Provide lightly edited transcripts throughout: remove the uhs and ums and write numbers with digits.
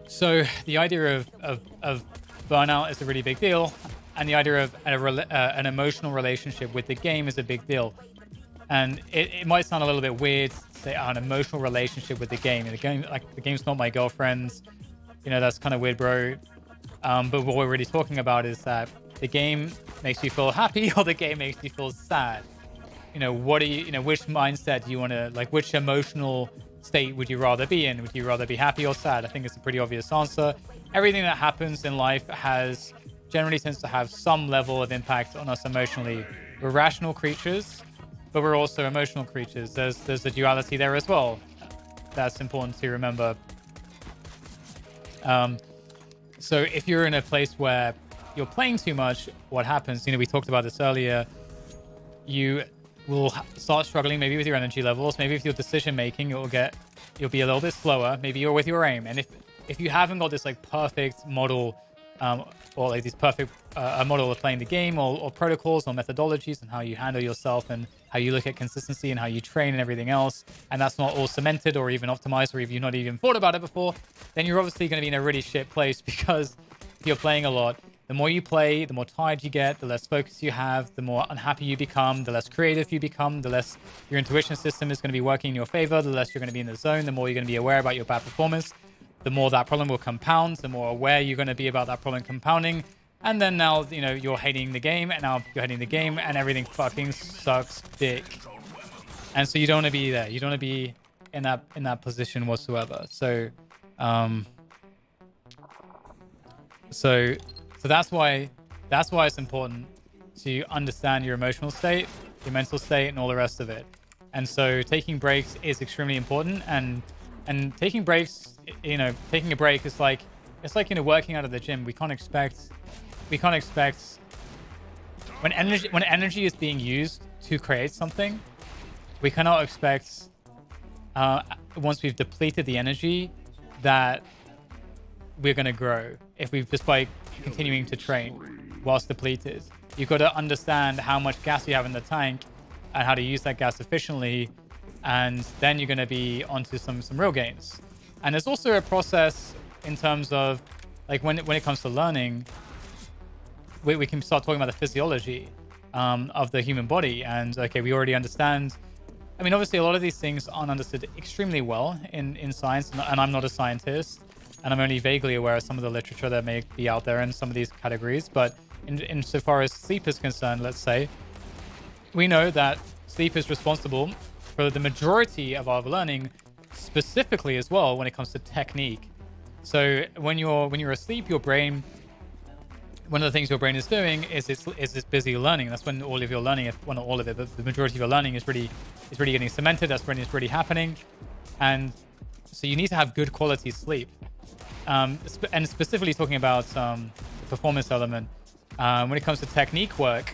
So the idea of burnout is a really big deal, and the idea of an emotional relationship with the game is a big deal. And it might sound a little bit weird to say an emotional relationship with the game. The game, like the game's not my girlfriend's. You know, that's kind of weird, bro. But what we're really talking about is that the game makes you feel happy or the game makes you feel sad. You know, what do you know, which mindset do you want to, like, which emotional state would you rather be in? Would you rather be happy or sad? I think it's a pretty obvious answer. Everything that happens in life generally tends to have some level of impact on us emotionally. We're rational creatures, but we're also emotional creatures. There's a duality there as well. That's important to remember. So if you're in a place where you're playing too much, what happens? You know, we talked about this earlier. You will start struggling maybe with your energy levels, maybe with your decision making. You'll be a little bit slower. Maybe you're with your aim. And if you haven't got this like perfect model, or like this perfect a model of playing the game, or protocols or methodologies and how you handle yourself and how you look at consistency and how you train and everything else, and that's not all cemented or even optimized, or if you've not even thought about it before, then you're obviously going to be in a really shit place, because if you're playing a lot, the more you play, the more tired you get, the less focus you have, the more unhappy you become, the less creative you become, the less your intuition system is going to be working in your favor, the less you're going to be in the zone, the more you're going to be aware about your bad performance, the more that problem will compound, the more aware you're going to be about that problem compounding. And then now, you know, you're hating the game, and now you're hating the game, and everything fucking sucks dick. And so you don't want to be there. You don't want to be in that position whatsoever. So, so that's why it's important to understand your emotional state, your mental state, and all the rest of it. And so taking breaks is extremely important. And taking breaks, you know, taking a break is like, it's like, you know, working out at the gym. We can't expect when energy is being used to create something, we cannot expect once we've depleted the energy that we're going to grow if we've just by continuing to train whilst depleted. You've got to understand how much gas you have in the tank and how to use that gas efficiently, and then you're going to be onto some real gains. And there's also a process in terms of, like, when it comes to learning, we can start talking about the physiology of the human body. And okay, we already understand. I mean, obviously, a lot of these things aren't understood extremely well in science, and I'm not a scientist, and I'm only vaguely aware of some of the literature that may be out there in some of these categories. But insofar as sleep is concerned, let's say, we know that sleep is responsible for the majority of our learning, specifically as well when it comes to technique. So when you're asleep, your brain, one of the things your brain is doing is it's busy learning. That's when all of your learning, well, not all of it, but the majority of your learning is really getting cemented. That's when it's really happening. And so you need to have good quality sleep. And specifically talking about the performance element, when it comes to technique work,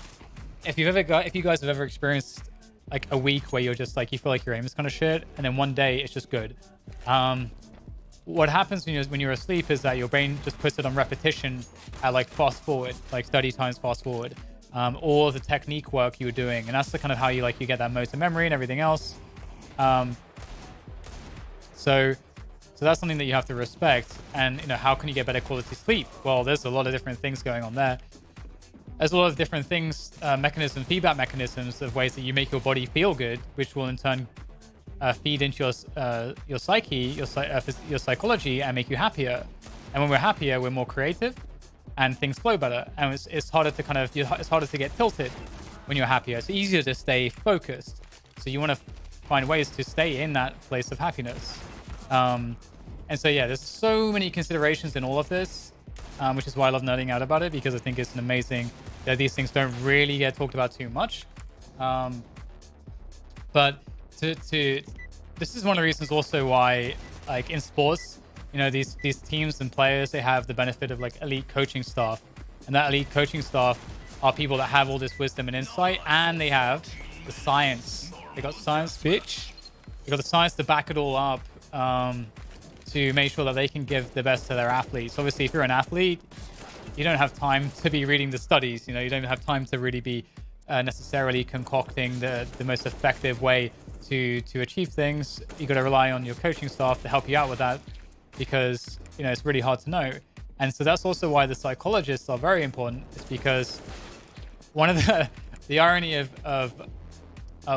if you guys have ever experienced like a week where you're just like, you feel like your aim is kind of shit, and then one day it's just good. What happens when you're asleep is that your brain just puts it on repetition at like fast forward, like 30 times fast forward, all of the technique work you were doing, and that's the kind of how you get that motor memory and everything else. So that's something that you have to respect. And, you know, how can you get better quality sleep? Well, there's a lot of different things going on there. There's a lot of different things, feedback mechanisms of ways that you make your body feel good, which will in turn feed into your psyche, your psychology, and make you happier. And when we're happier, we're more creative, and things flow better. And it's harder to it's harder to get tilted when you're happier. It's easier to stay focused. So you want to find ways to stay in that place of happiness. And so yeah, there's so many considerations in all of this, which is why I love nerding out about it, because I think it's an amazing that these things don't really get talked about too much. But this is one of the reasons also why, like, in sports, you know, these teams and players, they have the benefit of like elite coaching staff, and that elite coaching staff are people that have all this wisdom and insight, and they have the science. They got science, bitch. They got the science to back it all up, to make sure that they can give the best to their athletes. Obviously, if you're an athlete, you don't have time to be reading the studies. You know, you don't have time to really be necessarily concocting the most effective way to achieve things. You got to rely on your coaching staff to help you out with that, because, you know, it's really hard to know. And so that's also why the psychologists are very important, is because one of the irony of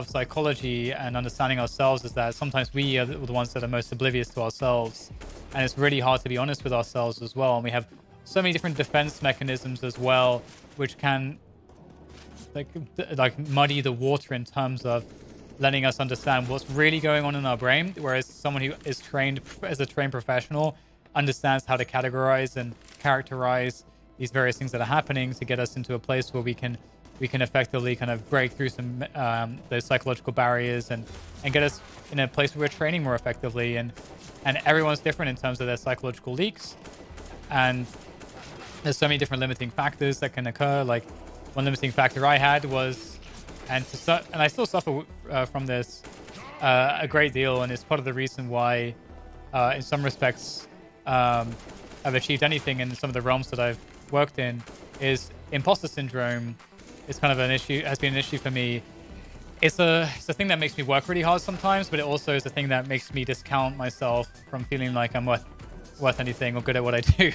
psychology and understanding ourselves is that sometimes we are the ones that are most oblivious to ourselves, and it's really hard to be honest with ourselves as well. And we have so many different defense mechanisms as well, which can like muddy the water in terms of letting us understand what's really going on in our brain, whereas someone who is trained as a trained professional understands how to categorize and characterize these various things that are happening to get us into a place where we can effectively kind of break through some those psychological barriers and get us in a place where we're training more effectively. And everyone's different in terms of their psychological leaks, and there's so many different limiting factors that can occur. Like one limiting factor I had was, and I still suffer from this a great deal, and it's part of the reason why in some respects I've achieved anything in some of the realms that I've worked in, is imposter syndrome. It's kind of an issue, has been an issue for me. It's a thing that makes me work really hard sometimes, but it also is a thing that makes me discount myself from feeling like I'm worth anything or good at what I do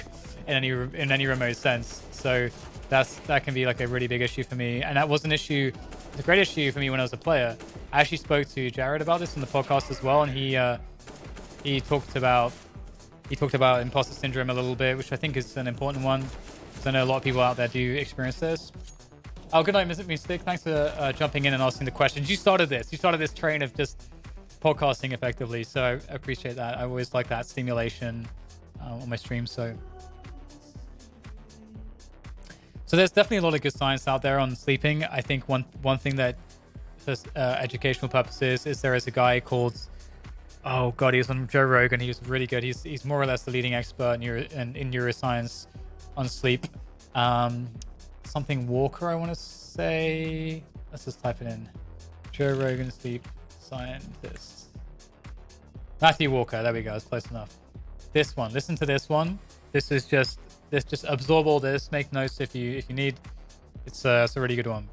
in any remote sense. So that can be like a really big issue for me, and that was an issue. It's a great issue for me when I was a player. I actually spoke to Jared about this on the podcast as well, and he talked about imposter syndrome a little bit, which I think is an important one, because I know a lot of people out there do experience this. Oh, good night, Mystic. Thanks for jumping in and asking the questions. You started this train of just podcasting effectively, so I appreciate that. I always like that stimulation on my stream. So there's definitely a lot of good science out there on sleeping. I think one thing that, for educational purposes, is there is a guy called, oh god, he was on Joe Rogan. He was really good. He's more or less the leading expert in neuroscience on sleep. Something Walker, I want to say. Let's just type it in. Joe Rogan sleep scientist. Matthew Walker. There we go. It's close enough. This one. Listen to this one. Just absorb all this. Make notes if you need. It's a really good one.